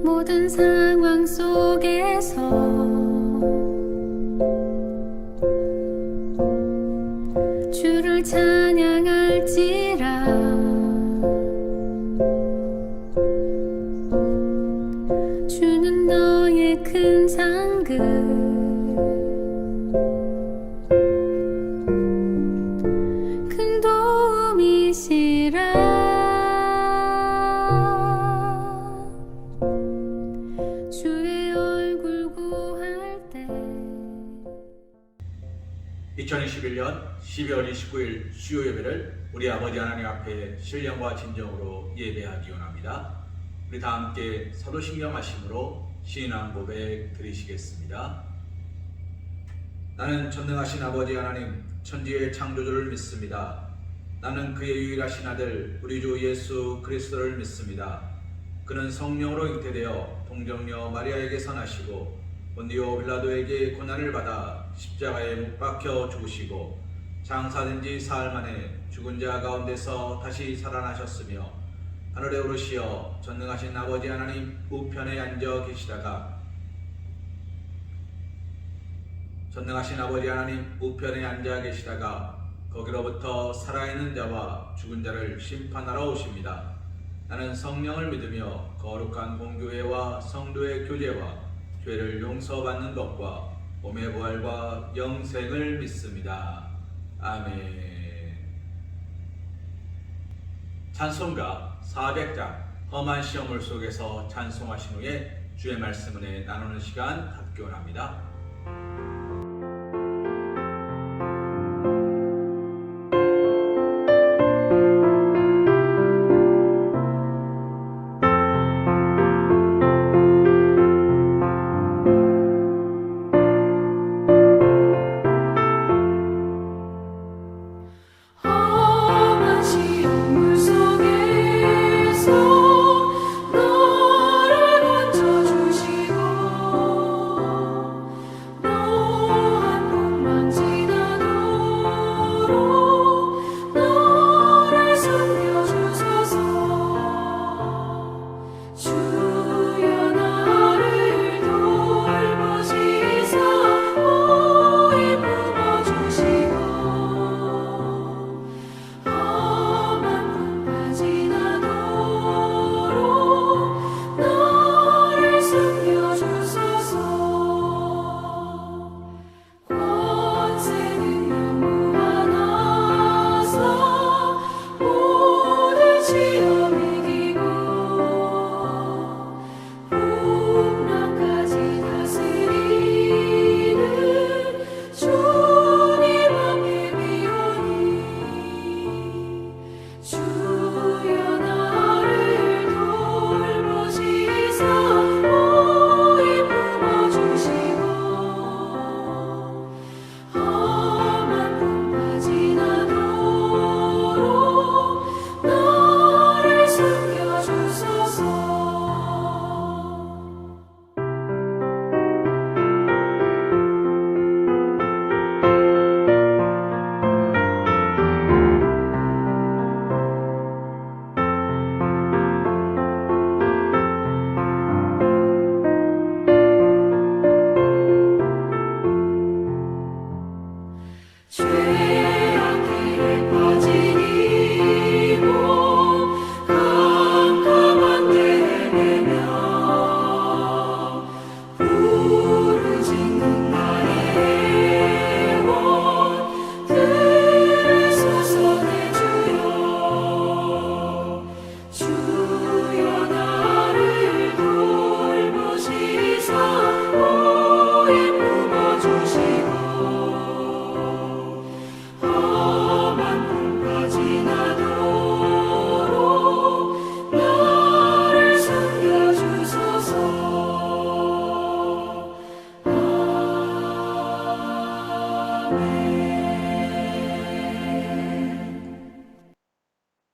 모든 상황 속에서 주를 찬양할지라. 주는 너의 큰 상급, 큰 도움이시라. 주의 얼굴 구할 때. 2021년 12월 29일 수요 예배를 우리 아버지 하나님 앞에 신령과 진정으로 예배하기 원합니다. 우리 다 함께 사도신경 하심으로 신앙 고백 드리시겠습니다. 나는 전능하신 아버지 하나님 천지의 창조주를 믿습니다. 나는 그의 유일하신 아들 우리 주 예수 그리스도를 믿습니다. 그는 성령으로 잉태되어 동정녀 마리아에게서 나시고 본디오 빌라도에게 고난을 받아 십자가에 못 박혀 죽으시고 장사된 지 사흘 만에 죽은 자 가운데서 다시 살아나셨으며 하늘에 오르시어 전능하신 아버지 하나님 우편에 앉아 계시다가 거기로부터 살아있는 자와 죽은 자를 심판하러 오십니다. 나는 성령을 믿으며 거룩한 공교회와 성도의 교제와 죄를 용서받는 것과 몸의 부활과 영생을 믿습니다. 아멘. 찬송가 400장 험한 시험을 속에서 찬송하신 후에 주의 말씀 은혜 나누는 시간 갖기 원합니다.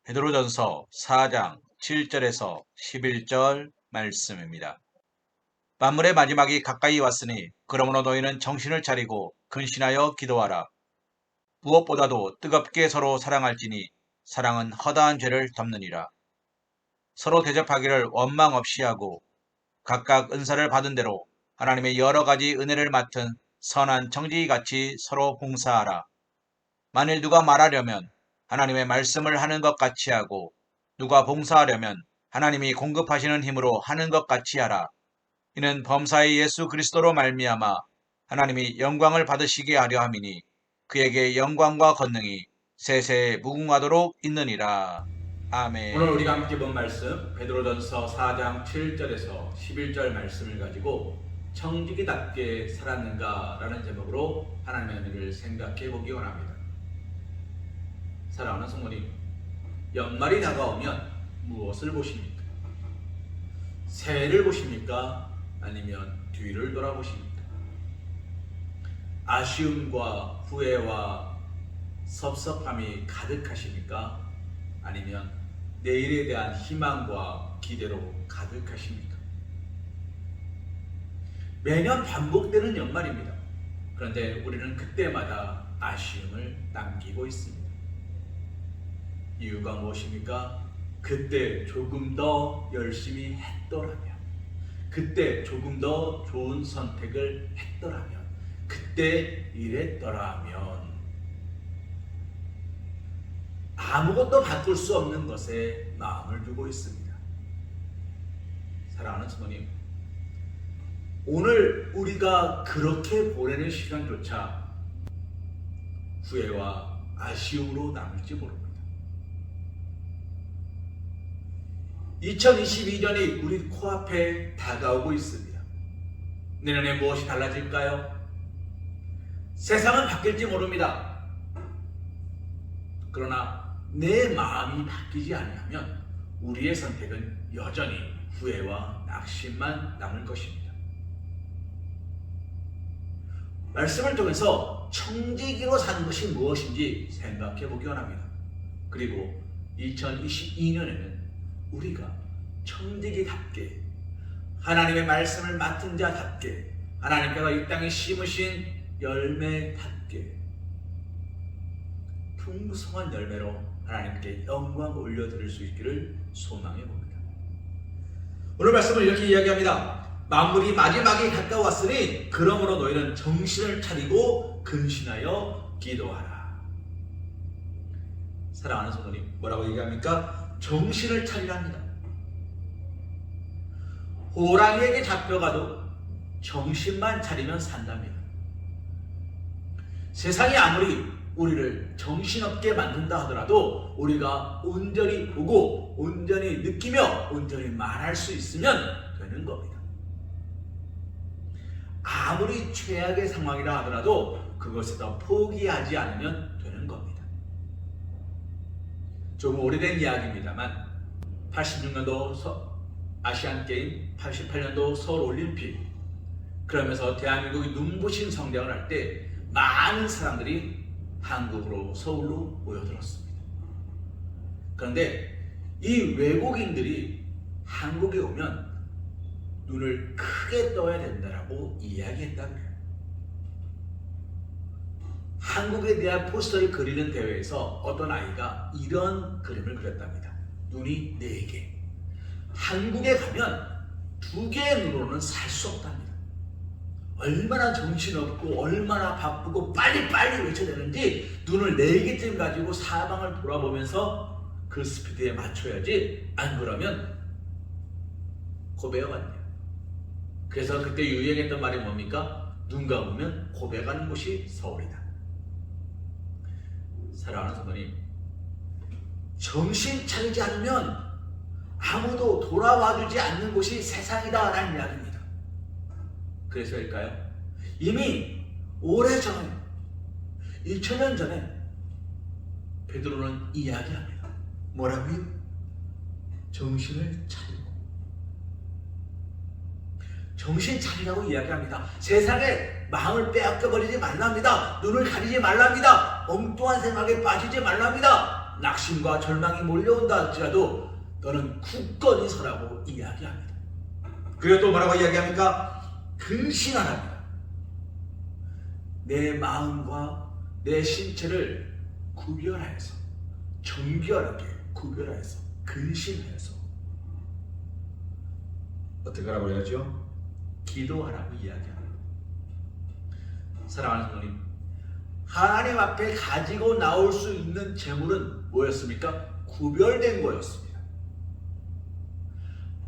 베드로전서 4장 7절에서 11절 말씀입니다. 만물의 마지막이 가까이 왔으니 그러므로 너희는 정신을 차리고 근신하여 기도하라. 무엇보다도 뜨겁게 서로 사랑할지니 사랑은 허다한 죄를 덮느니라. 서로 대접하기를 원망 없이 하고 각각 은사를 받은 대로 하나님의 여러 가지 은혜를 맡은 선한 청지기같이 서로 봉사하라. 만일 누가 말하려면 하나님의 말씀을 하는 것 같이 하고 누가 봉사하려면 하나님이 공급하시는 힘으로 하는 것 같이 하라. 이는 범사의 예수 그리스도로 말미암아 하나님이 영광을 받으시게 하려 함이니 그에게 영광과 권능이 세세에 무궁하도록 있느니라. 아멘. 오늘 우리가 함께 본 말씀 베드로전서 4장 7절에서 11절 말씀을 가지고 청지기답게 살았는가 라는 제목으로 하나님의 은혜를 생각해 보기 원합니다. 사랑하는 성도님, 연말이 다가오면 무엇을 보십니까? 새해를 보십니까? 아니면 뒤를 돌아보십니까? 아쉬움과 후회와 섭섭함이 가득하십니까? 아니면 내일에 대한 희망과 기대로 가득하십니까? 매년 반복되는 연말입니다. 그런데 우리는 그때마다 아쉬움을 남기고 있습니다. 이유가 무엇입니까? 그때 조금 더 열심히 했더라면, 그때 조금 더 좋은 선택을 했더라면, 그때 이랬더라면, 아무것도 바꿀 수 없는 것에 마음을 두고 있습니다. 사랑하는 성도님, 오늘 우리가 그렇게 보내는 시간조차 후회와 아쉬움으로 남을지 모릅니다. 2022년이 우리 코앞에 다가오고 있습니다. 내년에 무엇이 달라질까요? 세상은 바뀔지 모릅니다. 그러나 내 마음이 바뀌지 않으면 우리의 선택은 여전히 후회와 낙심만 남을 것입니다. 말씀을 통해서 청지기로 사는 것이 무엇인지 생각해 보기 원합니다. 그리고 2022년에는 우리가 청지기답게 하나님의 말씀을 맡은 자답게 하나님께서 이 땅에 심으신 열매답게 풍성한 열매로 하나님께 영광 올려드릴 수 있기를 소망해 봅니다. 오늘 말씀을 이렇게 이야기합니다. 만물이 마지막에 가까웠으니 그러므로 너희는 정신을 차리고 근신하여 기도하라. 사랑하는 성도님, 뭐라고 얘기합니까? 정신을 차리랍니다. 호랑이에게 잡혀가도 정신만 차리면 산답니다. 세상이 아무리 우리를 정신없게 만든다 하더라도 우리가 온전히 보고 온전히 느끼며 온전히 말할 수 있으면 되는 겁니다. 아무리 최악의 상황이라 하더라도 그것에서 포기하지 않으면 되는 겁니다. 좀 오래된 이야기입니다만 86년도 아시안게임, 88년도 서울올림픽, 그러면서 대한민국이 눈부신 성장을 할 때 많은 사람들이 한국으로, 서울로 모여들었습니다. 그런데 이 외국인들이 한국에 오면 눈을 크게 떠야 된다라고 이야기했다는 거예요. 한국에 대한 포스터를 그리는 대회에서 어떤 아이가 이런 그림을 그렸답니다. 눈이 4개. 한국에 가면 2개의 눈으로는 살 수 없답니다. 얼마나 정신없고 얼마나 바쁘고 빨리빨리 외쳐야 되는지 눈을 4개쯤 가지고 사방을 돌아보면서 그 스피드에 맞춰야지, 안 그러면 고배가 안 돼요. 그래서 그때 유행했던 말이 뭡니까? 눈 감으면 고배 가는 곳이 서울이다. 사랑하는 성도님, 정신 차리지 않으면 아무도 돌아와주지 않는 곳이 세상이다 라는 이야기입니다. 그래서일까요? 이미 오래전에 2000년 전에 베드로는 이야기합니다. 뭐라고요? 정신을 차리고, 정신 차리라고 이야기합니다. 세상에 마음을 빼앗겨버리지 말랍니다. 눈을 가리지 말랍니다. 엉뚱한 생각에 빠지지 말랍니다. 낙심과 절망이 몰려온다 할지라도 너는 굳건히 서라고 이야기합니다. 그리고 또 뭐라고 이야기합니까? 근신하랍니다. 내 마음과 내 신체를 구별하여서, 정결하게 구별하여서, 근신하여서 어떻게 하라고 해야죠? 기도하라고 이야기합니다. 사랑하는 성도님, 하나님 앞에 가지고 나올 수 있는 재물은 뭐였습니까? 구별된 거였습니다.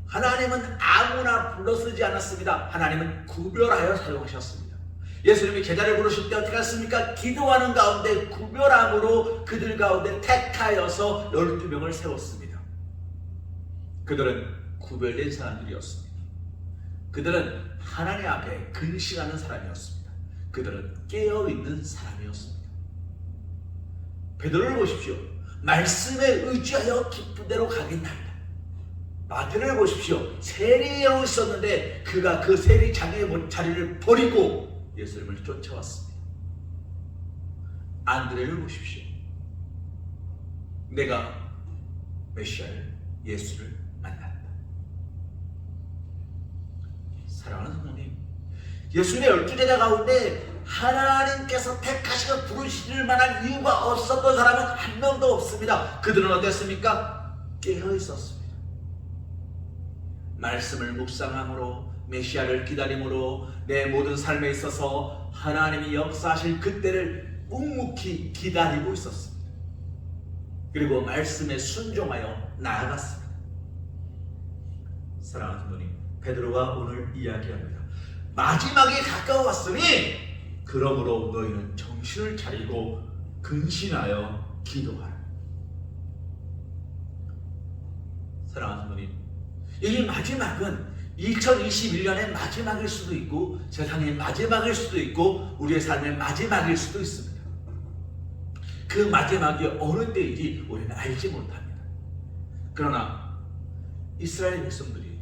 하나님은 아무나 불러 쓰지 않았습니다. 하나님은 구별하여 사용하셨습니다. 예수님이 제자를 부르실 때 어떻게 했습니까? 기도하는 가운데 구별함으로 그들 가운데 택하여서 12명을 세웠습니다. 그들은 구별된 사람들이었습니다. 그들은 하나님 앞에 근신하는 사람이었습니다. 그들은 깨어있는 사람이었습니다. 베드로를 보십시오. 말씀에 의지하여 기쁜 대로 가겠나이다. 마태를 보십시오. 세리에 있었는데 그가 그 세리장의 자리를 버리고 예수님을 쫓아왔습니다. 안드레를 보십시오. 내가 메시아를, 예수를 만났다. 사랑하는 성도님, 예수님의 12제자 가운데 하나님께서 택하시고 부르실 만한 이유가 없었던 사람은 한 명도 없습니다. 그들은 어땠습니까? 깨어 있었습니다. 말씀을 묵상함으로, 메시아를 기다림으로 내 모든 삶에 있어서 하나님이 역사하실 그때를 묵묵히 기다리고 있었습니다. 그리고 말씀에 순종하여 나아갔습니다. 사랑하는 성도님, 베드로가 오늘 이야기합니다. 마지막에 가까워왔으니 그러므로 너희는 정신을 차리고 근신하여 기도하라. 사랑하는 성도님, 이 마지막은 2021년의 마지막일 수도 있고 세상의 마지막일 수도 있고 우리의 삶의 마지막일 수도 있습니다. 그 마지막이 어느 때인지 우리는 알지 못합니다. 그러나 이스라엘 백성들이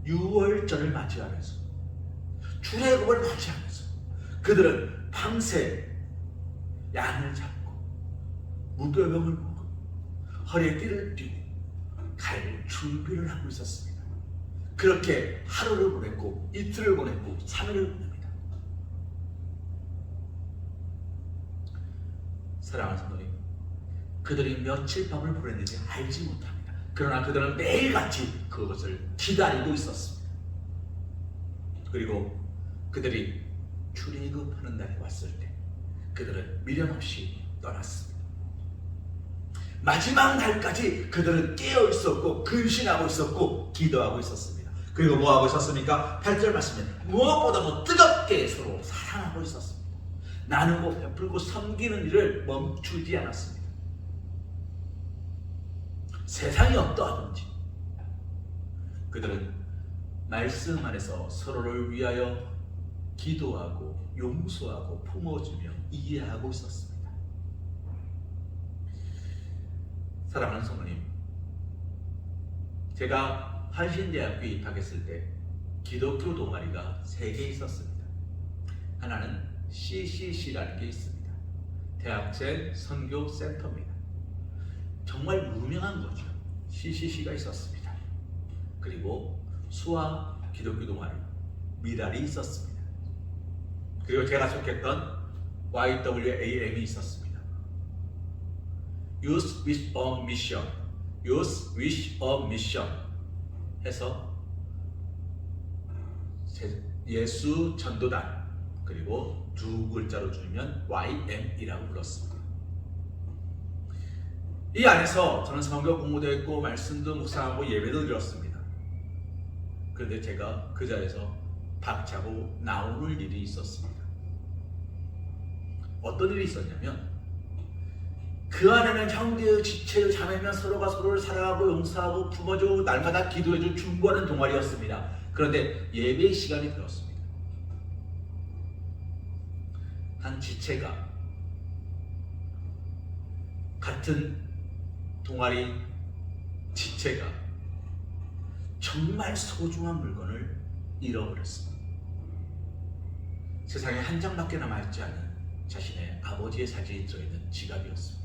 유월절을 맞이하면서 출애굽을 맞이하면서 그들은 밤새 양을 잡고 무교병을 보고 허리에 띠를 띠고 갈 준비를 하고 있었습니다. 그렇게 하루를 보냈고 이틀을 보냈고 3일을 보냅니다. 사랑하는 성도님, 그들이 며칠 밤을 보냈는지 알지 못합니다. 그러나 그들은 매일같이 그것을 기다리고 있었습니다. 그리고 그들이 출애굽하는 날이 왔을 때 그들은 미련 없이 떠났습니다. 마지막 날까지 그들은 깨어 있었고 근신하고 있었고 기도하고 있었습니다. 그리고 뭐 하고 있었습니까? 8절 말씀에 무엇보다도 뜨겁게 서로 사랑하고 있었습니다. 나누고 베풀고 섬기는 일을 멈추지 않았습니다. 세상이 어떠하든지 그들은 말씀 안에서 서로를 위하여 기도하고 용서하고 품어주며 이해하고 있었습니다. 사랑하는 성도님, 제가 한신대학교에 입학했을 때 기독교 동아리가 3개 있었습니다. 하나는 CCC라는 게 있습니다. 대학생 선교센터입니다. 정말 유명한 거죠. CCC가 있었습니다. 그리고 수화 기독교 동아리 미랄이 있었습니다. 그리고 제가 속했던 YWAM이 있었습니다. Youth with a Mission, Youth with a Mission 해서 예수 전도단, 그리고 두 글자로 줄이면 YM이라고 불렀습니다. 이 안에서 저는 성경 공부도 했고 말씀도 묵상하고 예배도 드렸습니다. 그런데 제가 그 자리에서 박차고 나오는 일이 있었습니다. 어떤 일이 있었냐면 그 안에는 형제의 지체의 자매면 서로가 서로를 사랑하고 용서하고 품어주고 날마다 기도해주고 중보하는 동아리였습니다. 그런데 예배 시간이 들었습니다. 한 지체가 같은 동아리 지체가 정말 소중한 물건을 잃어버렸습니다. 세상에 한 장밖에 남아있지 않은 자신의 아버지의 사진이 들어있는 지갑이었습니다.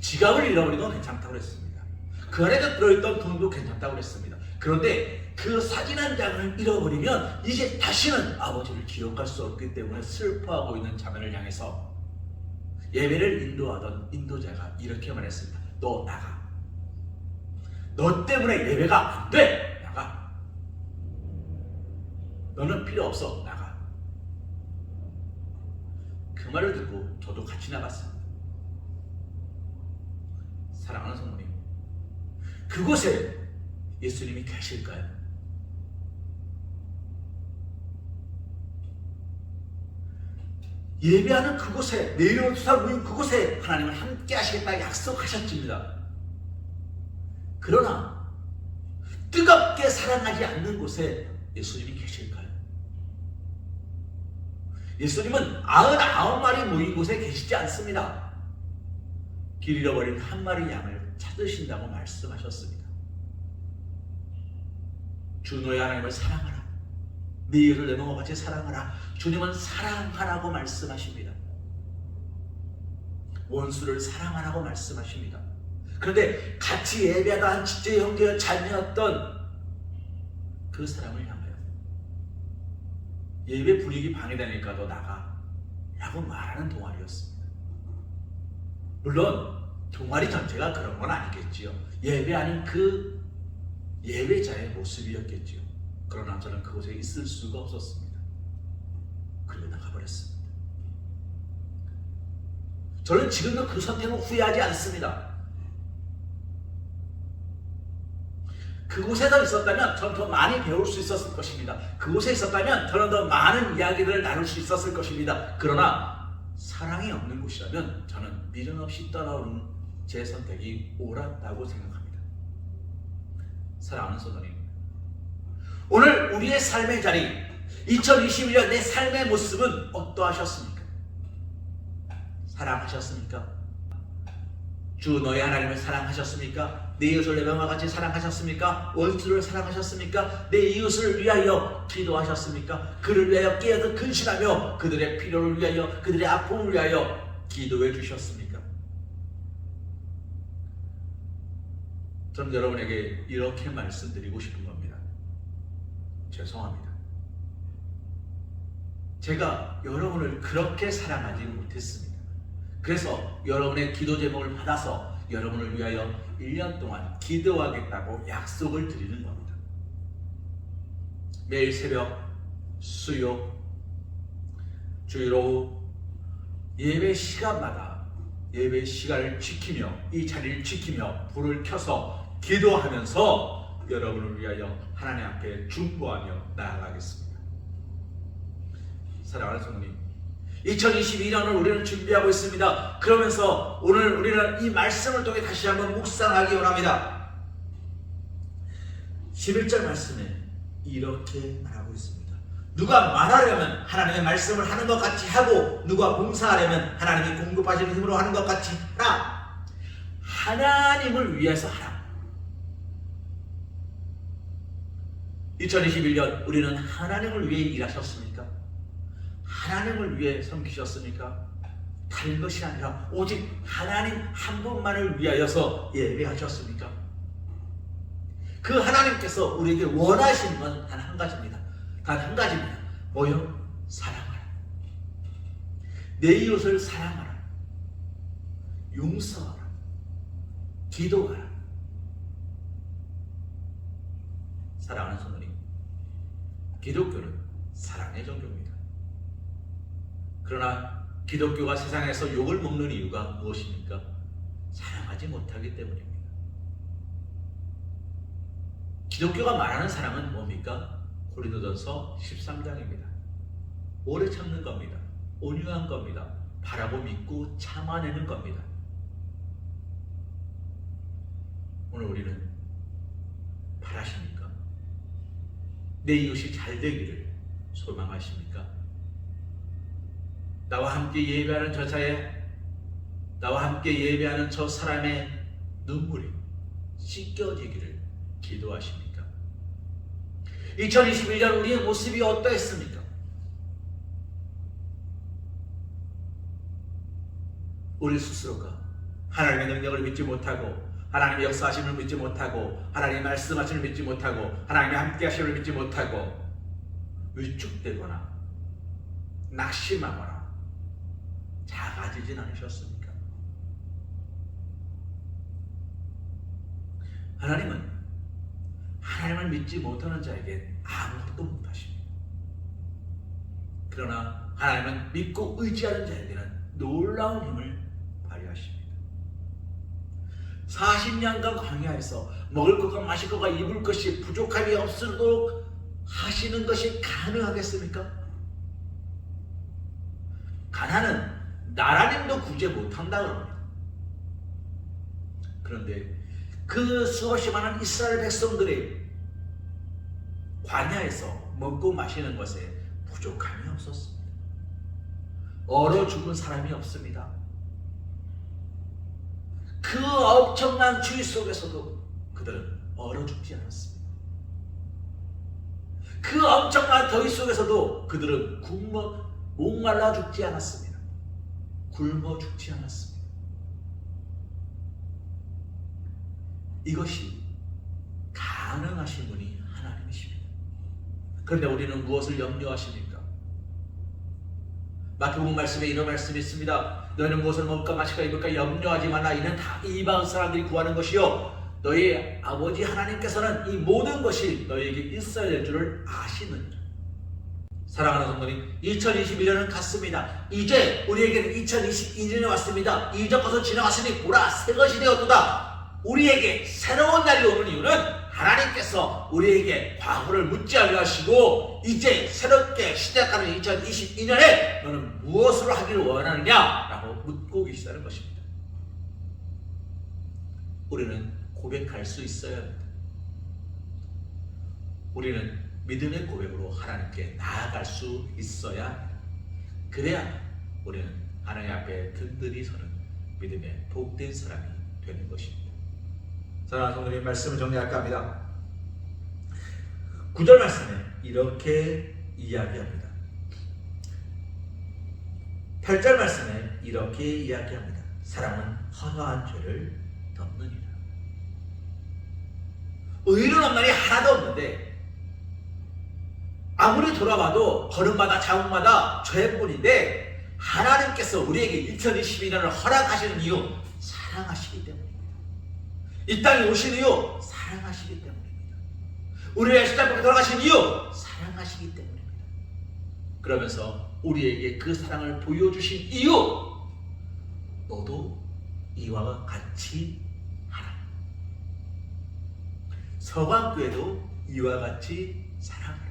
지갑을 잃어버린 건 괜찮다고 했습니다. 그 안에 들어있던 돈도 괜찮다고 했습니다. 그런데 그 사진 한 장을 잃어버리면 이제 다시는 아버지를 기억할 수 없기 때문에 슬퍼하고 있는 자매를 향해서 예배를 인도하던 인도자가 이렇게 말했습니다. 너 나가. 너 때문에 예배가 안 돼. 너는 필요 없어. 나가. 그 말을 듣고 저도 같이 나갔습니다. 사랑하는 성도님, 그곳에 예수님이 계실까요? 예배하는 그곳에, 내일오사 모인 그곳에 하나님은 함께 하시겠다 약속하셨습니다. 그러나 뜨겁게 사랑하지 않는 곳에 예수님이 계실까요? 예수님은 99마리 모인 곳에 계시지 않습니다. 길 잃어버린 한 마리 양을 찾으신다고 말씀하셨습니다. 주 너의 하나님을 사랑하라. 네 이웃을 내 몸과 같이 사랑하라. 주님은 사랑하라고 말씀하십니다. 원수를 사랑하라고 말씀하십니다. 그런데 같이 예배하던 지체 형제와 자매였던 그 사람을 향하여 예배 분위기 방해되니까 너 나가 라고 말하는 동아리였습니다. 물론 동아리 전체가 그런 건 아니겠지요. 예배하는 그 예배자의 모습이었겠지요. 그러나 저는 그곳에 있을 수가 없었습니다. 그리고 나가버렸습니다. 저는 지금도 그 선택을 후회하지 않습니다. 그곳에 더 있었다면 저는 더 많이 배울 수 있었을 것입니다. 그곳에 있었다면 저는 더 많은 이야기들을 나눌 수 있었을 것입니다. 그러나 사랑이 없는 곳이라면 저는 미련 없이 떠나오는 제 선택이 옳았다고 생각합니다. 사랑하는 성도님, 오늘 우리의 삶의 자리, 2021년 내 삶의 모습은 어떠하셨습니까? 사랑하셨습니까? 주 너의 하나님을 사랑하셨습니까? 내 이웃을 내 몸과 같이 사랑하셨습니까? 원수를 사랑하셨습니까? 내 이웃을 위하여 기도하셨습니까? 그를 위하여 깨어서 근신하며 그들의 필요를 위하여, 그들의 아픔을 위하여 기도해 주셨습니까? 저는 여러분에게 이렇게 말씀드리고 싶은 겁니다. 죄송합니다. 제가 여러분을 그렇게 사랑하지 못했습니다. 그래서 여러분의 기도 제목을 받아서 여러분을 위하여 1년 동안 기도하겠다고 약속을 드리는 겁니다. 매일 새벽, 수요, 주일 오후 예배 시간마다 예배 시간을 지키며 이 자리를 지키며 불을 켜서 기도하면서 여러분을 위하여 하나님 앞에 중보하며 나아가겠습니다. 사랑하는 성도님, 2022년을 우리는 준비하고 있습니다. 그러면서 오늘 우리는 이 말씀을 통해 다시 한번 묵상하기 원합니다. 11절 말씀에 이렇게 말하고 있습니다. 누가 말하려면 하나님의 말씀을 하는 것 같이 하고, 누가 봉사하려면 하나님이 공급하시는 힘으로 하는 것 같이 하라. 하나님을 위해서 하라. 2021년 우리는 하나님을 위해 일하셨습니까? 하나님을 위해 섬기셨습니까? 다른 것이 아니라 오직 하나님 한 분만을 위하여서 예배하셨습니까? 그 하나님께서 우리에게 원하시는 건 단 한 가지입니다. 단 한 가지입니다. 뭐요? 사랑하라. 내 이웃을 사랑하라. 용서하라. 기도하라. 사랑하는 성도님, 기독교는 사랑의 종교입니다. 그러나 기독교가 세상에서 욕을 먹는 이유가 무엇입니까? 사랑하지 못하기 때문입니다. 기독교가 말하는 사랑은 뭡니까? 고린도전서 13장입니다. 오래 참는 겁니다. 온유한 겁니다. 바라고 믿고 참아내는 겁니다. 오늘 우리는 바라십니까? 내 이웃이 잘 되기를 소망하십니까? 나와 함께 예배하는 저 자의, 나와 함께 예배하는 저 사람의 눈물이 씻겨지기를 기도하십니까? 2021년 우리의 모습이 어떠했습니까? 우리 스스로가 하나님의 능력을 믿지 못하고, 하나님의 역사하심을 믿지 못하고, 하나님의 말씀하심을 믿지 못하고, 하나님의 함께 하심을 믿지 못하고 위축되거나 낙심하거나 작아지진 않으셨습니까? 하나님은 하나님을 믿지 못하는 자에게 아무것도 못하십니다. 그러나 하나님은 믿고 의지하는 자에게는 놀라운 힘을 발휘하십니다. 40년간 광야에서 먹을 것과 마실 것과 입을 것이 부족함이 없도록 하시는 것이 가능하겠습니까? 가난은 나라님도 구제 못한다 그럽니다. 그런데 그 수없이 많은 이스라엘 백성들이 광야에서 먹고 마시는 것에 부족함이 없었습니다. 얼어 죽은 사람이 없습니다. 그 엄청난 추위 속에서도 그들은 얼어 죽지 않았습니다. 그 엄청난 더위 속에서도 그들은 목말라 죽지 않았습니다. 굶어 죽지 않았습니다. 이것이 가능하신 분이 하나님이십니다. 그런데 우리는 무엇을 염려하십니까? 마태복음 말씀에 이런 말씀이 있습니다. 너희는 무엇을 먹을까 마실까 입을까 염려하지 말라. 이는 다 이방 사람들이 구하는 것이요 너희 아버지 하나님께서는 이 모든 것이 너희에게 있어야 될 줄을 아시느니라. 사랑하는 성도님, 2021년은 갔습니다. 이제 우리에게는 2022년이 왔습니다. 이전 것은 지나갔으니 보라 새 것이 되었도다. 우리에게 새로운 날이 오는 이유는 하나님께서 우리에게 과거를 묻지 않게 하시고 이제 새롭게 시작하는 2022년에 너는 무엇으로 하기를 원하느냐라고 묻고 계시다는 것입니다. 우리는 고백할 수 있어야 합니다. 우리는 믿음의 고백으로 하나님께 나아갈 수 있어야 합니다. 그래야 우리는 하나님 앞에 든든히 서는 믿음의 복된 사람이 되는 것입니다. 사랑하는 성도님, 말씀을 정리할까 합니다. 9절 말씀에 이렇게 이야기합니다. 8절 말씀에 이렇게 이야기합니다. 사랑은 허다한 죄를 덮느니라. 의로운 엄마이 하나도 없는데 아무리 돌아봐도 걸음마다 자국마다 죄뿐인데 하나님께서 우리에게 2022년을 허락하시는 이유 사랑하시기 때문입니다. 이 땅에 오신 이유 사랑하시기 때문입니다. 우리의 십자가에 돌아가신 이유 사랑하시기 때문입니다. 그러면서 우리에게 그 사랑을 보여주신 이유 너도 이와 같이 하라. 서강교회도 이와 같이 사랑하라.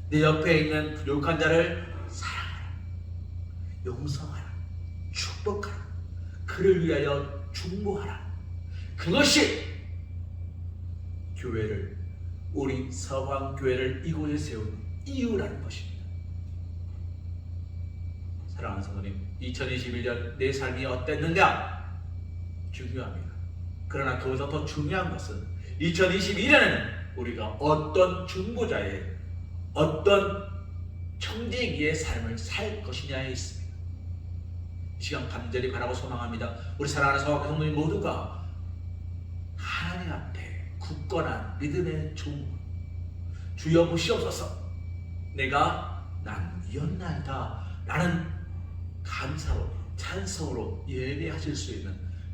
내 옆에 있는 부족한 자를 사랑하라. 용서하라. 축복하라. 그를 위하여 중보하라. 그것이 교회를, 우리 서강교회를 이곳에 세운 이유라는 것입니다. 사랑하는 성도님, 2021년 내 삶이 어땠느냐? 중요합니다. 그러나 그보다 더 중요한 것은 2022년에는 우리가 어떤 중보자의, 어떤 청지기의 삶을 살 것이냐에 있습니다. 이 시간 간절히 바라고 소망합니다. 우리 사랑하는 서강교회 성도님 모두가 하나님 앞에 굳건한 믿음의 종, 주여 보시옵소서, 내가 낭비였나이다 라는 감사로, 찬송으로 예배하실 수 있는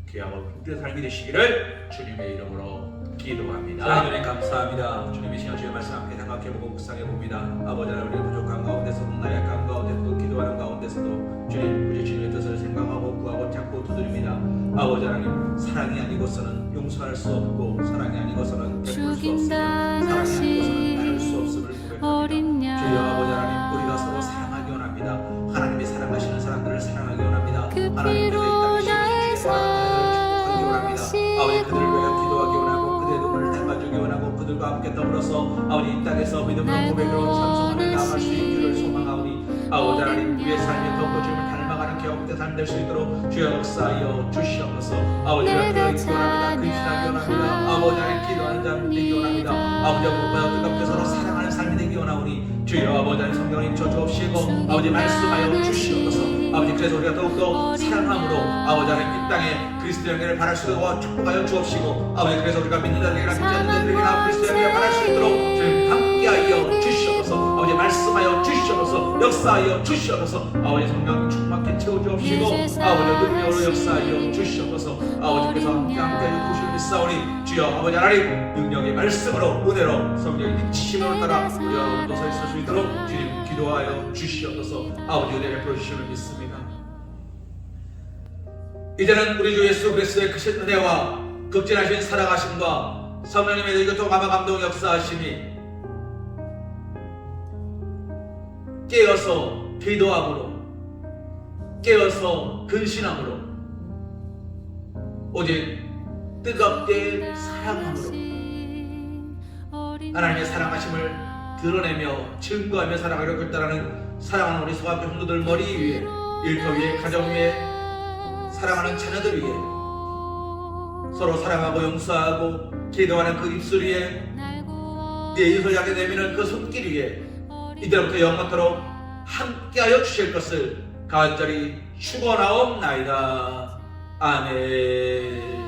귀하고 복된 삶이 되시기를 주님의 이름으로 기도합니다. 하나님 감사합니다. 주님의 시간 주의 말씀 함께 생각해보고 묵상해봅니다. 아버지 하나님, 우리 부족한 가운데서도 나약한 가운데서도 기도하는 가운데서도 주님, 우리 주님의 뜻을 생각하고 구하고 찾고 두드립니다. 아버지 하나님, 사랑이 아니고서는 용서할 수 없고 사랑이 아니고서는 베풀 수 없으며 사랑이 아니고서는 나눌 수 없음을 고백합니다. 주여 아버지 하나님, 우리가 서로 사랑하기 원합니다. 하나님이 사랑하시는 사람들을 사랑하기 원합니다. 하나님께서 이 땅에 심으신 주의 사랑을 축복하기 원합니다. 아버지, 그들을 위하여 기도하기 원하고 그들의 눈물을 닮아주기 원하고 그들과 함께 더불어서 아버지 이 땅에서 믿음으로 고백으로 찬송하며 나아갈 수 있기를 소망하오니 아버지 하나님, 우리의 삶에 덮어주면 닮아가는 개혁된 삶 될 수 있도록 주여 역사하여 주시옵소서. 아버지가 기도하기 원합니다. 근신하기 원합니다. 아버지 하나님, 기도하는 자를 되기 원합니다. 아버지가 무엇보다 뜨겁게 서로 사랑하는 삶이 되기 원하오니 주여 아버지 하나님, 성령님 저주옵시고 아버지 말씀하여 주시옵소서. 아버지, 그래서 우리가 더욱더 사랑함으로 아버지 하나님 이 땅에 그리스도 영예를 바랄 수 있도록 축복하여 주옵시고 아버지, 그래서 우리가 믿는 자들에게나 믿지 않는 자들에게나 그리스도 영예를 바랄 수 있도록 주님 함께하여 주시옵소서. 아버지, 말씀하여 주시옵소서. 역사하여 주시옵소서. 아버지, 성령 충만케 채워주옵시고 아버지, 능력으로 역사하여 주시옵소서. 아버지께서 함께하여 주시옵소서. 믿사오니 주여 아버지 하나님 능력의 말씀으로 은혜로 성령의 힘치심으로 따라 우리가 오늘도 서 있을 수 있도록 주님 기도하여 주시옵소서. 아버지 은혜 베풀어 주시는 믿습니다. 이제는 우리 주 예수 그리스도의 크신 은혜와 극진하신 사랑하심과 성령님의 능력과 감화 감동 역사하심이 깨어서 기도함으로 깨어서 근신함으로 오직 뜨겁게 사랑함으로 하나님의 사랑하심을 드러내며 증거하며 살아가려 결단하는 사랑하는 우리 소아교 성도들 머리 위에 일터 위에 가정 위에 사랑하는 자녀들 위에 서로 사랑하고 용서하고 기도하는 그 입술 위에 네 이웃을 향해 내미는 그 손길 위에 이제부터 영원토록 함께하여 주실 것을 간절히 축원하옵나이다. 아멘.